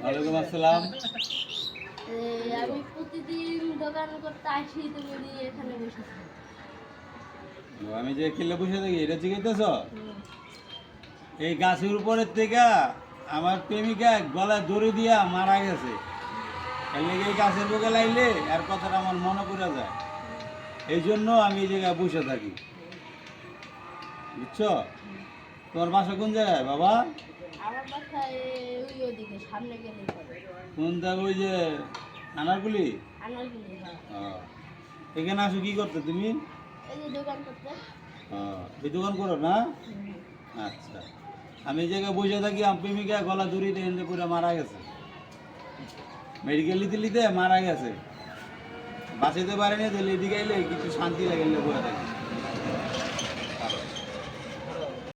ওয়ালাইকুম আসসালাম। আমি প্রতিদিন দোকান করতে আসি, তুমি এখানে বসে থাকো। আমি যে খেলে বসে থাকি এটা জিজ্ঞেস এই গাছের উপরের থেকে আমার প্রেমিকা গলায় দড়ি দিয়া মারা গেছে। এর লেগে এই গাছের বুকে লাইলে আর কথাটা আমার মনে পড়ে যায়, এই জন্য আমি এই জায়গায় বসে থাকি, বুঝছো? তোমার বাসা কোন জায়গায় বাবা? আমার বাসায় ওই ওদিকে সামনে গেলে পরে। কোন জায়গা? ওই যে আনারগুলি। আনারগুলি, হ্যাঁ। এখানে আসো কি করতে তুমি? এই যে দোকান করতে। এই দোকান করো না? আচ্ছা, আমি এই জায়গায় বসে থাকি, আমার প্রেমিকা গলা দড়িতে এনে পুরো মারা গেছে, মেডিকেল নিতে নিতে মারা গেছে, বাঁচাতে পারেনি। তাহলে এদিকে এলে কিছু শান্তি লাগে বসে থাকি।